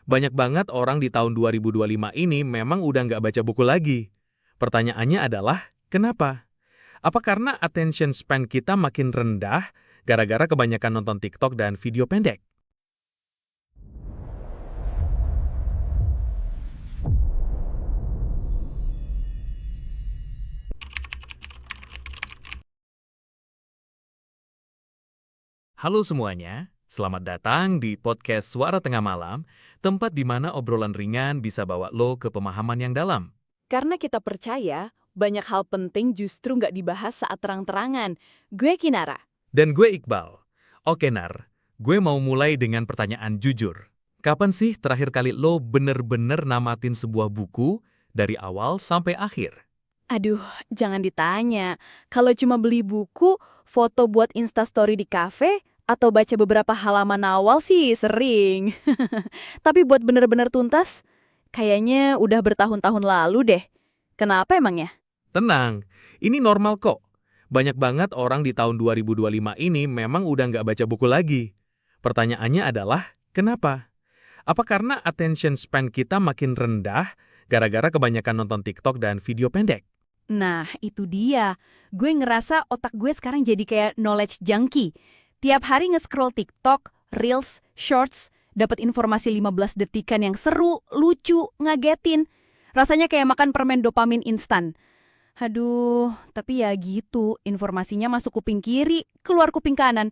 Banyak banget orang di tahun 2025 ini memang udah nggak baca buku lagi. Pertanyaannya adalah, kenapa? Apa karena attention span kita makin rendah gara-gara kebanyakan nonton TikTok dan video pendek? Halo semuanya, selamat datang di podcast Suara Tengah Malam, tempat di mana obrolan ringan bisa bawa lo ke pemahaman yang dalam. Karena kita percaya, banyak hal penting justru nggak dibahas saat terang-terangan. Gue Kinara. Dan gue Iqbal. Oke Nar, gue mau mulai dengan pertanyaan jujur. Kapan sih terakhir kali lo bener-bener namatin sebuah buku dari awal sampai akhir? Aduh, jangan ditanya. Kalau cuma beli buku, foto buat Instastory di kafe, atau baca beberapa halaman awal sih sering. Tapi buat bener-bener tuntas, kayaknya udah bertahun-tahun lalu deh. Kenapa emangnya? Tenang, ini normal kok. Banyak banget orang di tahun 2025 ini memang udah nggak baca buku lagi. Pertanyaannya adalah, kenapa? Apa karena attention span kita makin rendah gara-gara kebanyakan nonton TikTok dan video pendek? Nah, itu dia. Gue ngerasa otak gue sekarang jadi kayak knowledge junkie. Tiap hari nge-scroll TikTok, Reels, Shorts, dapat informasi 15 detikan yang seru, lucu, ngagetin. Rasanya kayak makan permen dopamin instan. Aduh, tapi ya gitu, informasinya masuk kuping kiri, keluar kuping kanan.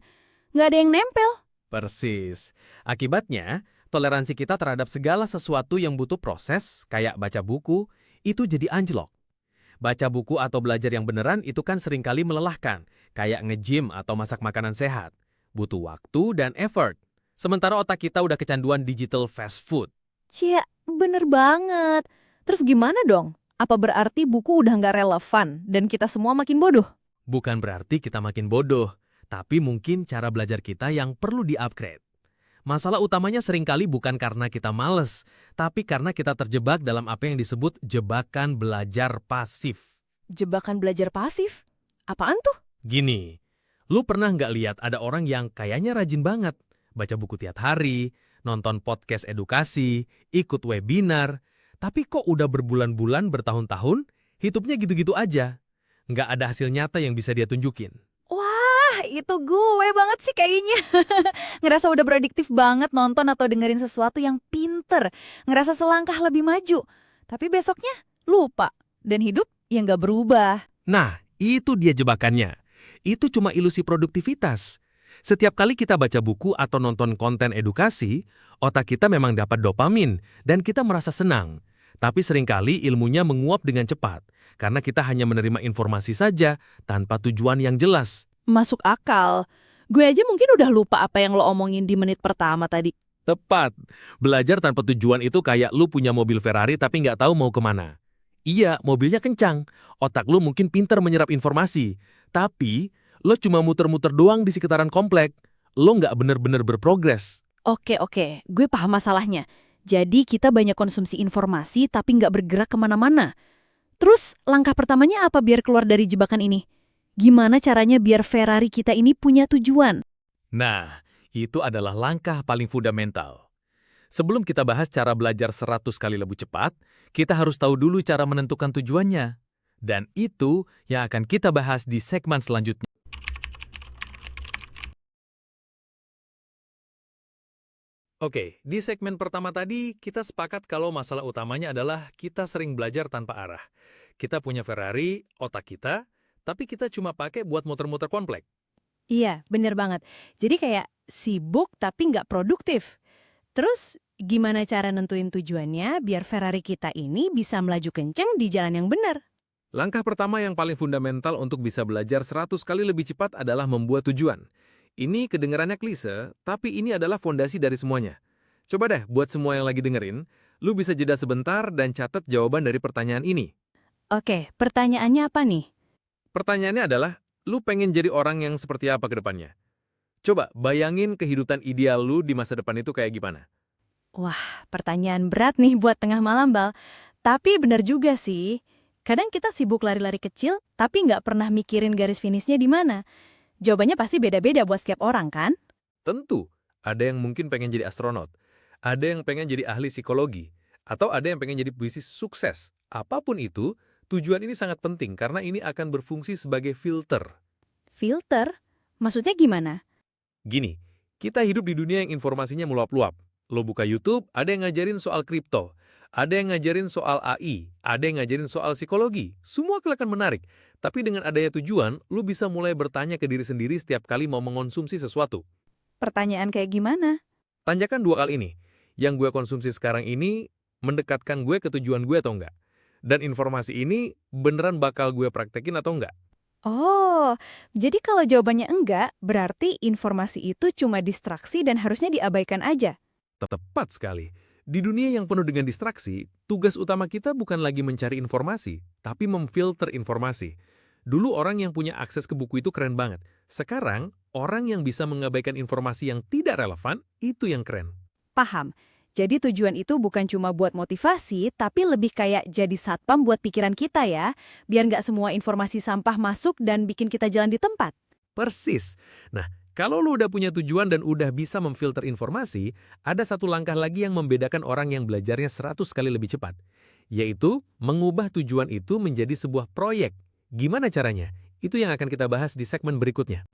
Nggak ada yang nempel. Persis. Akibatnya, toleransi kita terhadap segala sesuatu yang butuh proses, kayak baca buku, itu jadi anjlok. Baca buku atau belajar yang beneran itu kan seringkali melelahkan, kayak nge-gym atau masak makanan sehat. Butuh waktu dan effort. Sementara otak kita udah kecanduan digital fast food. Cia, bener banget. Terus gimana dong? Apa berarti buku udah nggak relevan dan kita semua makin bodoh? Bukan berarti kita makin bodoh, tapi mungkin cara belajar kita yang perlu di-upgrade. Masalah utamanya seringkali bukan karena kita males, tapi karena kita terjebak dalam apa yang disebut jebakan belajar pasif. Jebakan belajar pasif? Apaan tuh? Gini, lu pernah nggak lihat ada orang yang kayaknya rajin banget, baca buku tiap hari, nonton podcast edukasi, ikut webinar, tapi kok udah berbulan-bulan bertahun-tahun, hidupnya gitu-gitu aja. Nggak ada hasil nyata yang bisa dia tunjukin. Wah, itu gue banget sih kayaknya. Ngerasa udah beradiktif banget nonton atau dengerin sesuatu yang pinter. Ngerasa selangkah lebih maju. Tapi besoknya lupa. Dan hidup yang gak berubah. Nah, itu dia jebakannya. Itu cuma ilusi produktivitas. Setiap kali kita baca buku atau nonton konten edukasi, otak kita memang dapat dopamin dan kita merasa senang. Tapi seringkali ilmunya menguap dengan cepat, karena kita hanya menerima informasi saja tanpa tujuan yang jelas. Masuk akal. Gue aja mungkin udah lupa apa yang lo omongin di menit pertama tadi. Tepat. Belajar tanpa tujuan itu kayak lu punya mobil Ferrari tapi nggak tahu mau kemana. Iya, mobilnya kencang. Otak lu mungkin pintar menyerap informasi. Tapi, lo cuma muter-muter doang di sekitaran komplek. Lo nggak bener-bener berprogres. Oke, gue paham masalahnya. Jadi kita banyak konsumsi informasi tapi nggak bergerak kemana-mana. Terus langkah pertamanya apa biar keluar dari jebakan ini? Gimana caranya biar Ferrari kita ini punya tujuan? Nah, itu adalah langkah paling fundamental. Sebelum kita bahas cara belajar 100 kali lebih cepat, kita harus tahu dulu cara menentukan tujuannya. Dan itu yang akan kita bahas di segmen selanjutnya. Oke, di segmen pertama tadi kita sepakat kalau masalah utamanya adalah kita sering belajar tanpa arah. Kita punya Ferrari, otak kita, tapi kita cuma pakai buat muter-muter komplek. Iya, bener banget. Jadi kayak sibuk tapi nggak produktif. Terus gimana cara nentuin tujuannya biar Ferrari kita ini bisa melaju kenceng di jalan yang benar? Langkah pertama yang paling fundamental untuk bisa belajar 100 kali lebih cepat adalah membuat tujuan. Ini kedengarannya klise, tapi ini adalah fondasi dari semuanya. Coba deh, buat semua yang lagi dengerin, lu bisa jeda sebentar dan catat jawaban dari pertanyaan ini. Oke, pertanyaannya apa nih? Pertanyaannya adalah, lu pengen jadi orang yang seperti apa ke depannya? Coba bayangin kehidupan ideal lu di masa depan itu kayak gimana? Wah, pertanyaan berat nih buat tengah malam, Bal. Tapi bener juga sih. Kadang kita sibuk lari-lari kecil, tapi nggak pernah mikirin garis finishnya di mana. Jawabannya pasti beda-beda buat setiap orang, kan? Tentu, ada yang mungkin pengen jadi astronot. ada yang pengen jadi ahli psikologi, atau ada yang pengen jadi bisnis sukses. Apapun itu, tujuan ini sangat penting karena ini akan berfungsi sebagai filter. Filter? Maksudnya gimana? Gini, kita hidup di dunia yang informasinya meluap-luap. Lo buka YouTube, ada yang ngajarin soal kripto, ada yang ngajarin soal AI, ada yang ngajarin soal psikologi. Semua kelihatan menarik, tapi dengan adanya tujuan, lo bisa mulai bertanya ke diri sendiri setiap kali mau mengonsumsi sesuatu. Pertanyaan kayak gimana? Tanyakan 2 kali ini, yang gue konsumsi sekarang ini mendekatkan gue ke tujuan gue atau enggak? Dan informasi ini beneran bakal gue praktekin atau enggak? Oh, jadi kalau jawabannya enggak, berarti informasi itu cuma distraksi dan harusnya diabaikan aja. Tepat sekali. Di dunia yang penuh dengan distraksi, tugas utama kita bukan lagi mencari informasi, tapi memfilter informasi. Dulu orang yang punya akses ke buku itu keren banget. Sekarang, orang yang bisa mengabaikan informasi yang tidak relevan, itu yang keren. Paham. Jadi tujuan itu bukan cuma buat motivasi, tapi lebih kayak jadi satpam buat pikiran kita ya, biar nggak semua informasi sampah masuk dan bikin kita jalan di tempat. Persis. Nah, kalau lu udah punya tujuan dan udah bisa memfilter informasi, ada satu langkah lagi yang membedakan orang yang belajarnya 100 kali lebih cepat, yaitu mengubah tujuan itu menjadi sebuah proyek. Gimana caranya? Itu yang akan kita bahas di segmen berikutnya.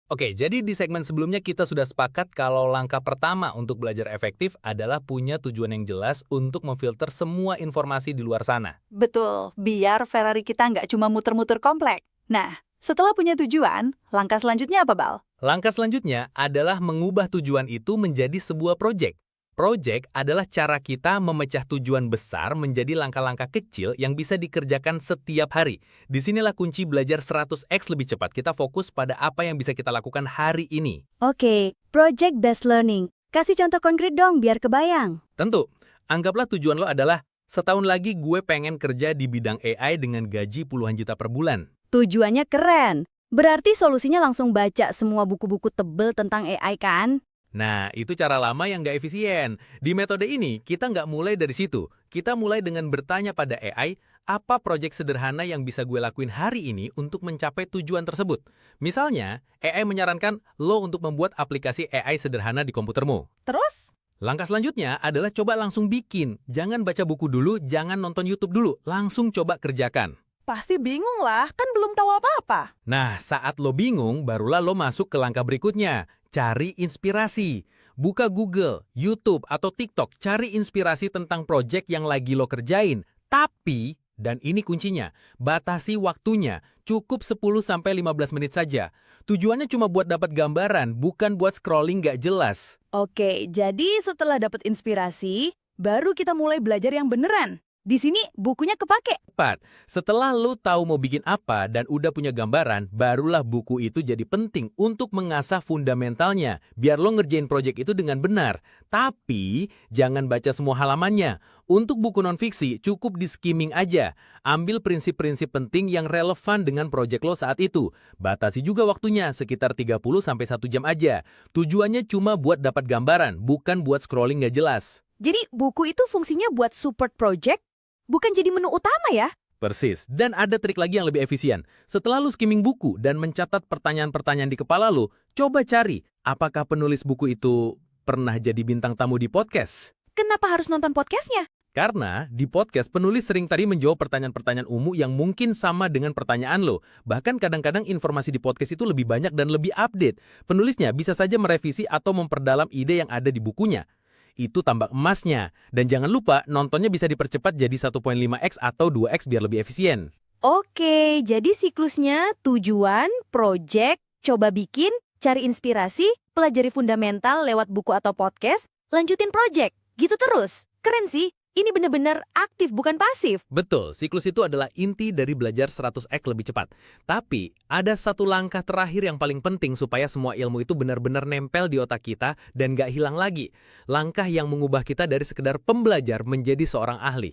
Oke, jadi di segmen sebelumnya kita sudah sepakat kalau langkah pertama untuk belajar efektif adalah punya tujuan yang jelas untuk memfilter semua informasi di luar sana. Betul, biar Ferrari kita nggak cuma muter-muter komplek. Nah, setelah punya tujuan, langkah selanjutnya apa, Bal? Langkah selanjutnya adalah mengubah tujuan itu menjadi sebuah proyek. Proyek adalah cara kita memecah tujuan besar menjadi langkah-langkah kecil yang bisa dikerjakan setiap hari. Disinilah kunci belajar 100x lebih cepat. Kita fokus pada apa yang bisa kita lakukan hari ini. Oke, project-based learning. Kasih contoh konkret dong biar kebayang. Tentu, anggaplah tujuan lo adalah setahun lagi gue pengen kerja di bidang AI dengan gaji puluhan juta per bulan. Tujuannya keren. Berarti solusinya langsung baca semua buku-buku tebel tentang AI kan? Nah, itu cara lama yang nggak efisien. Di metode ini, kita nggak mulai dari situ. Kita mulai dengan bertanya pada AI, apa proyek sederhana yang bisa gue lakuin hari ini untuk mencapai tujuan tersebut? Misalnya, AI menyarankan lo untuk membuat aplikasi AI sederhana di komputermu. Terus? Langkah selanjutnya adalah coba langsung bikin. Jangan baca buku dulu, jangan nonton YouTube dulu. Langsung coba kerjakan. Pasti bingung lah, kan belum tahu apa-apa. Nah, saat lo bingung, barulah lo masuk ke langkah berikutnya. Cari inspirasi. Buka Google, YouTube, atau TikTok. Cari inspirasi tentang proyek yang lagi lo kerjain. Tapi, dan ini kuncinya, batasi waktunya. Cukup 10-15 menit saja. Tujuannya cuma buat dapat gambaran, bukan buat scrolling nggak jelas. Oke, jadi setelah dapat inspirasi, baru kita mulai belajar yang beneran. Di sini bukunya kepake. Tepat. Setelah lo tahu mau bikin apa dan udah punya gambaran, barulah buku itu jadi penting untuk mengasah fundamentalnya, biar lo ngerjain proyek itu dengan benar. Tapi, jangan baca semua halamannya. Untuk buku non-fiksi, cukup di skimming aja. Ambil prinsip-prinsip penting yang relevan dengan proyek lo saat itu. Batasi juga waktunya, sekitar 30-1 jam aja. Tujuannya cuma buat dapat gambaran, bukan buat scrolling nggak jelas. Jadi buku itu fungsinya buat support project, bukan jadi menu utama ya? Persis. Dan ada trik lagi yang lebih efisien. Setelah lu skimming buku dan mencatat pertanyaan-pertanyaan di kepala lu, coba cari apakah penulis buku itu pernah jadi bintang tamu di podcast. Kenapa harus nonton podcastnya? Karena di podcast penulis sering tadi menjawab pertanyaan-pertanyaan umum yang mungkin sama dengan pertanyaan lo. Bahkan kadang-kadang informasi di podcast itu lebih banyak dan lebih update. Penulisnya bisa saja merevisi atau memperdalam ide yang ada di bukunya. Itu tambah emasnya. Dan jangan lupa, nontonnya bisa dipercepat jadi 1.5x atau 2x biar lebih efisien. Oke, jadi siklusnya tujuan, project, coba bikin, cari inspirasi, pelajari fundamental lewat buku atau podcast, lanjutin project. Gitu terus. Keren sih. Ini benar-benar aktif, bukan pasif. Betul, siklus itu adalah inti dari belajar 100x lebih cepat. Tapi, ada satu langkah terakhir yang paling penting supaya semua ilmu itu benar-benar nempel di otak kita dan gak hilang lagi. Langkah yang mengubah kita dari sekedar pembelajar menjadi seorang ahli.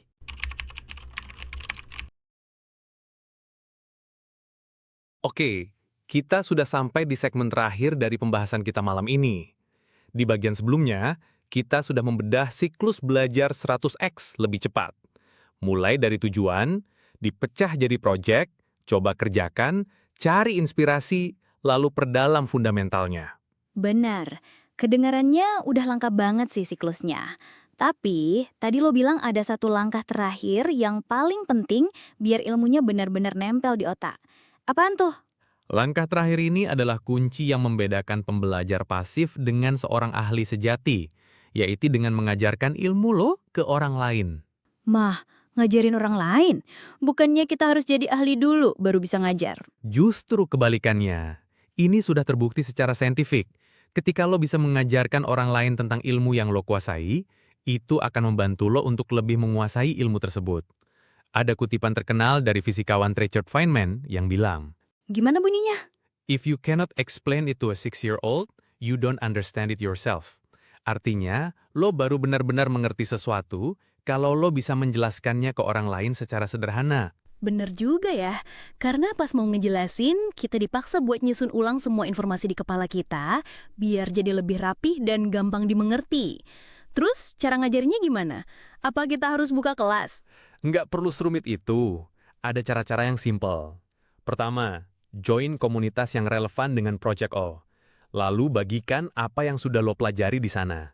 Oke, kita sudah sampai di segmen terakhir dari pembahasan kita malam ini. Di bagian sebelumnya, kita sudah membedah siklus belajar 100x lebih cepat. Mulai dari tujuan, dipecah jadi proyek, coba kerjakan, cari inspirasi, lalu perdalam fundamentalnya. Benar. Kedengarannya udah lengkap banget sih siklusnya. Tapi, tadi lo bilang ada satu langkah terakhir yang paling penting biar ilmunya benar-benar nempel di otak. Apaan tuh? Langkah terakhir ini adalah kunci yang membedakan pembelajar pasif dengan seorang ahli sejati, yaitu dengan mengajarkan ilmu lo ke orang lain. Mah, ngajarin orang lain? Bukannya kita harus jadi ahli dulu baru bisa ngajar? Justru kebalikannya. Ini sudah terbukti secara saintifik. Ketika lo bisa mengajarkan orang lain tentang ilmu yang lo kuasai, itu akan membantu lo untuk lebih menguasai ilmu tersebut. Ada kutipan terkenal dari fisikawan Richard Feynman yang bilang, Gimana bunyinya? "If you cannot explain it to a 6-year-old, you don't understand it yourself." Artinya, lo baru benar-benar mengerti sesuatu kalau lo bisa menjelaskannya ke orang lain secara sederhana. Bener juga ya, karena pas mau ngejelasin, kita dipaksa buat nyusun ulang semua informasi di kepala kita, biar jadi lebih rapih dan gampang dimengerti. Terus, cara ngajarinnya gimana? Apa kita harus buka kelas? Nggak perlu serumit itu. Ada cara-cara yang simpel. Pertama, join komunitas yang relevan dengan Project O. Lalu bagikan apa yang sudah lo pelajari di sana.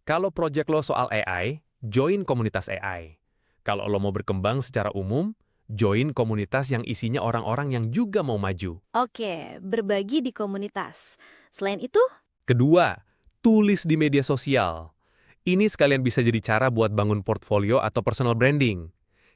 Kalau project lo soal AI, join komunitas AI. Kalau lo mau berkembang secara umum, join komunitas yang isinya orang-orang yang juga mau maju. Oke, berbagi di komunitas. Selain itu, Kedua, tulis di media sosial. Ini sekalian bisa jadi cara buat bangun portfolio atau personal branding.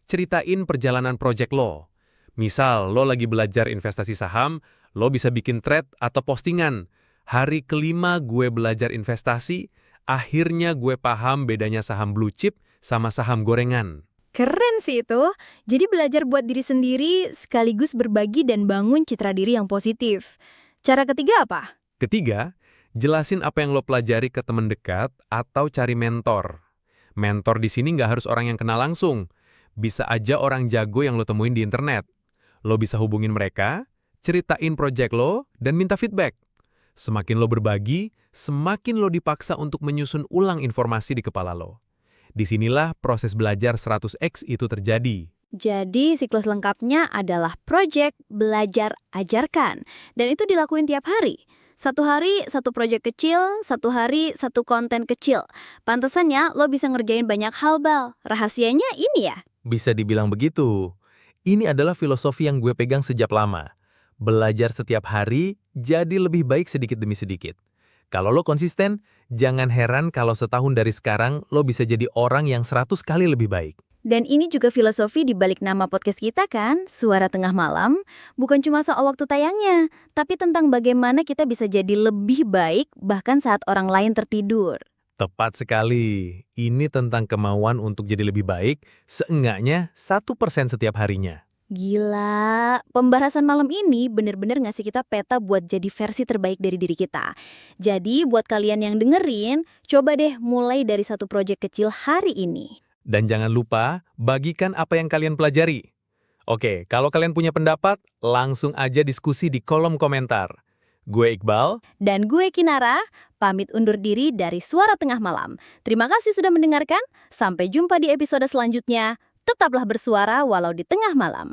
Ceritain perjalanan project lo. Misal, lo lagi belajar investasi saham, lo bisa bikin thread atau postingan. Hari kelima gue belajar investasi, akhirnya gue paham bedanya saham blue chip sama saham gorengan. Keren sih itu. Jadi belajar buat diri sendiri sekaligus berbagi dan bangun citra diri yang positif. Cara ketiga apa? Ketiga, jelasin apa yang lo pelajari ke teman dekat atau cari mentor. Mentor di sini nggak harus orang yang kenal langsung. Bisa aja orang jago yang lo temuin di internet. Lo bisa hubungin mereka, ceritain project lo, dan minta feedback. Semakin lo berbagi, semakin lo dipaksa untuk menyusun ulang informasi di kepala lo. Disinilah proses belajar 100x itu terjadi. jadi siklus lengkapnya adalah project, belajar, ajarkan. Dan itu dilakuin tiap hari. Satu hari, satu project kecil, satu hari, satu konten kecil. Pantesannya lo bisa ngerjain banyak hal, Bal. Rahasianya ini ya? Bisa dibilang begitu. Ini adalah filosofi yang gue pegang sejak lama. Belajar setiap hari, jadi lebih baik sedikit demi sedikit. Kalau lo konsisten, jangan heran kalau setahun dari sekarang lo bisa jadi orang yang 100 kali lebih baik. Dan ini juga filosofi di balik nama podcast kita kan, Suara Tengah Malam. Bukan cuma soal waktu tayangnya, tapi tentang bagaimana kita bisa jadi lebih baik bahkan saat orang lain tertidur. Tepat sekali. Ini tentang kemauan untuk jadi lebih baik, seenggaknya 1% setiap harinya. Gila, pembahasan malam ini bener-bener ngasih kita peta buat jadi versi terbaik dari diri kita. Jadi buat kalian yang dengerin, coba deh mulai dari satu proyek kecil hari ini. Dan jangan lupa, bagikan apa yang kalian pelajari. Oke, kalau kalian punya pendapat, langsung aja diskusi di kolom komentar. Gue Iqbal. Dan gue Kinara, pamit undur diri dari Suara Tengah Malam. Terima kasih sudah mendengarkan, sampai jumpa di episode selanjutnya. Tetaplah bersuara walau di tengah malam.